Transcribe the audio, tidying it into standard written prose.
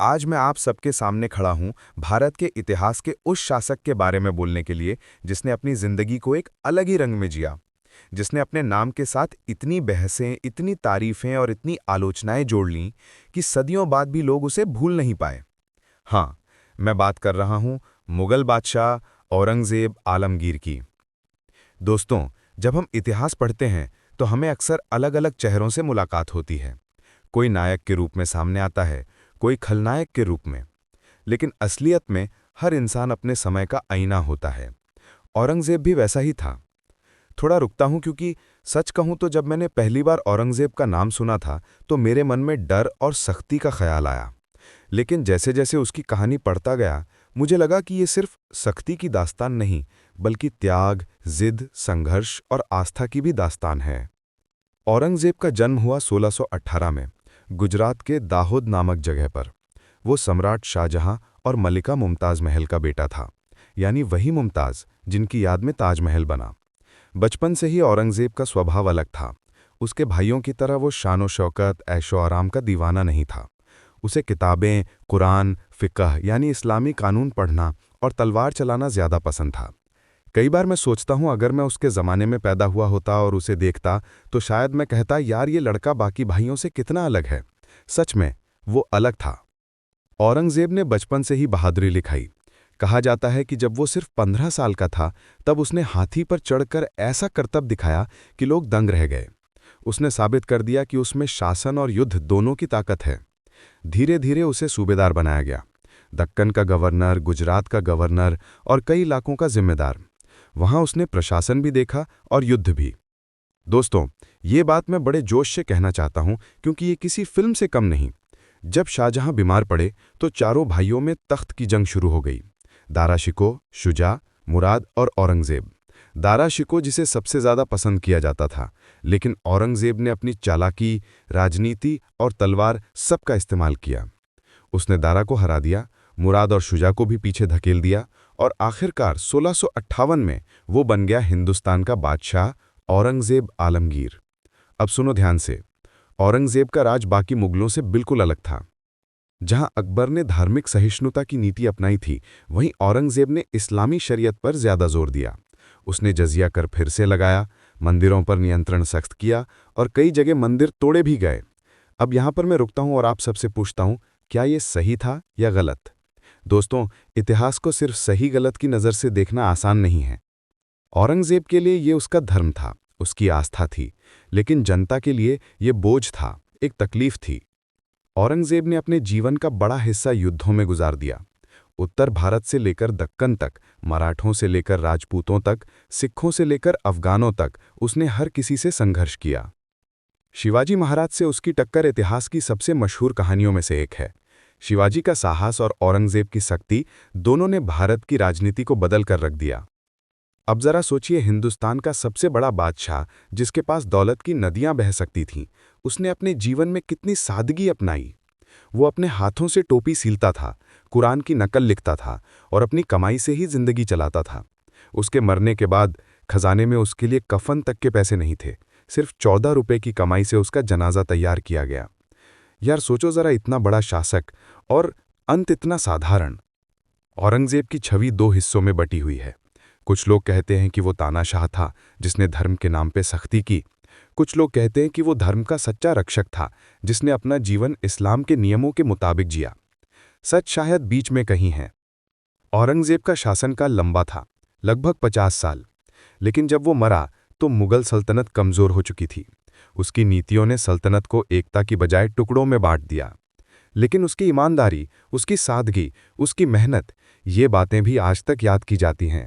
आज मैं आप सबके सामने खड़ा हूं भारत के इतिहास के उस शासक के बारे में बोलने के लिए जिसने अपनी जिंदगी को एक अलग ही रंग में जिया, जिसने अपने नाम के साथ इतनी बहसें, इतनी तारीफें और इतनी आलोचनाएं जोड़ लीं कि सदियों बाद भी लोग उसे भूल नहीं पाए। हाँ, मैं बात कर रहा हूं मुगल बादशाह औरंगजेब आलमगीर की। दोस्तों, जब हम इतिहास पढ़ते हैं तो हमें अक्सर अलग-अलग चेहरों से मुलाकात होती है। कोई नायक के रूप में सामने आता है, कोई खलनायक के रूप में, लेकिन असलियत में हर इंसान अपने समय का आईना होता है। औरंगजेब भी वैसा ही था। थोड़ा रुकता हूं क्योंकि सच कहूं तो जब मैंने पहली बार औरंगजेब का नाम सुना था तो मेरे मन में डर और सख्ती का ख्याल आया। लेकिन जैसे जैसे उसकी कहानी पढ़ता गया, मुझे लगा कि ये सिर्फ सख्ती की दास्तान नहीं, बल्कि त्याग, जिद, संघर्ष और आस्था की भी दास्तान है। औरंगजेब का जन्म हुआ 1618 में, गुजरात के दाहोद नामक जगह पर। वो सम्राट शाहजहां और मलिका मुमताज़ महल का बेटा था, यानी वही मुमताज़ जिनकी याद में ताजमहल बना। बचपन से ही औरंगजेब का स्वभाव अलग था। उसके भाइयों की तरह वो शानो शौकत, ऐशो आराम का दीवाना नहीं था। उसे किताबें, कुरान, फ़िक़्ह यानी इस्लामी कानून पढ़ना और तलवार चलाना ज़्यादा पसंद था। कई बार मैं सोचता हूँ अगर मैं उसके ज़माने में पैदा हुआ होता और उसे देखता तो शायद मैं कहता, यार ये लड़का बाकी भाइयों से कितना अलग है। सच में वो अलग था। औरंगजेब ने बचपन से ही बहादुरी दिखाई। कहा जाता है कि जब वो सिर्फ 15 साल का था तब उसने हाथी पर चढ़कर ऐसा करतब दिखाया कि लोग दंग रह गए। उसने साबित कर दिया कि उसमें शासन और युद्ध दोनों की ताकत है। धीरे धीरे उसे सूबेदार बनाया गया, दक्कन का गवर्नर, गुजरात का गवर्नर और कई इलाकों का जिम्मेदार। वहां उसने प्रशासन भी देखा और युद्ध भी। दोस्तों, ये बात मैं बड़े जोश से कहना चाहता हूं क्योंकि ये किसी फिल्म से कम नहीं। जब शाहजहां बीमार पड़े तो चारों भाइयों में तख्त की जंग शुरू हो गई। दारा शिको, शुजा, मुराद और औरंगजेब। दारा शिको जिसे सबसे ज्यादा पसंद किया जाता था, लेकिन औरंगजेब ने अपनी चालाकी, राजनीति और तलवार सबका इस्तेमाल किया। उसने दारा को हरा दिया, मुराद और शुजा को भी पीछे धकेल दिया और आखिरकार 1658 में वो बन गया हिंदुस्तान का बादशाह औरंगजेब आलमगीर। अब सुनो ध्यान से, औरंगजेब का राज बाकी मुगलों से बिल्कुल अलग था। जहां अकबर ने धार्मिक सहिष्णुता की नीति अपनाई थी, वहीं औरंगजेब ने इस्लामी शरीयत पर ज्यादा जोर दिया। उसने जजिया कर फिर से लगाया, मंदिरों पर नियंत्रण सख्त किया और कई जगह मंदिर तोड़े भी गए। अब यहां पर मैं रुकता हूं और आप सबसे पूछता हूं, क्या ये सही था या गलत? दोस्तों, इतिहास को सिर्फ सही गलत की नज़र से देखना आसान नहीं है। औरंगजेब के लिए ये उसका धर्म था, उसकी आस्था थी, लेकिन जनता के लिए ये बोझ था, एक तकलीफ थी। औरंगजेब ने अपने जीवन का बड़ा हिस्सा युद्धों में गुजार दिया। उत्तर भारत से लेकर दक्कन तक, मराठों से लेकर राजपूतों तक, सिखों से लेकर अफगानों तक उसने हर किसी से संघर्ष किया। शिवाजी महाराज से उसकी टक्कर इतिहास की सबसे मशहूर कहानियों में से एक है। शिवाजी का साहस और औरंगजेब की शक्ति दोनों ने भारत की राजनीति को बदल कर रख दिया। अब जरा सोचिए, हिंदुस्तान का सबसे बड़ा बादशाह जिसके पास दौलत की नदियां बह सकती थीं, उसने अपने जीवन में कितनी सादगी अपनाई। वो अपने हाथों से टोपी सीलता था, कुरान की नकल लिखता था और अपनी कमाई से ही जिंदगी चलाता था। उसके मरने के बाद खजाने में उसके लिए कफन तक के पैसे नहीं थे, सिर्फ 14 रुपए की कमाई से उसका जनाजा तैयार किया गया। यार सोचो जरा, इतना बड़ा शासक और अंत इतना साधारण। औरंगजेब की छवि दो हिस्सों में बटी हुई है। कुछ लोग कहते हैं कि वो तानाशाह था जिसने धर्म के नाम पे सख्ती की। कुछ लोग कहते हैं कि वो धर्म का सच्चा रक्षक था जिसने अपना जीवन इस्लाम के नियमों के मुताबिक जिया। सच शायद बीच में कहीं है। औरंगजेब का शासनकाल लंबा था, लगभग 50 साल, लेकिन जब वो मरा तो मुगल सल्तनत कमजोर हो चुकी थी। उसकी नीतियों ने सल्तनत को एकता की बजाय टुकड़ों में बांट दिया। लेकिन उसकी ईमानदारी, उसकी सादगी, उसकी मेहनत, ये बातें भी आज तक याद की जाती हैं।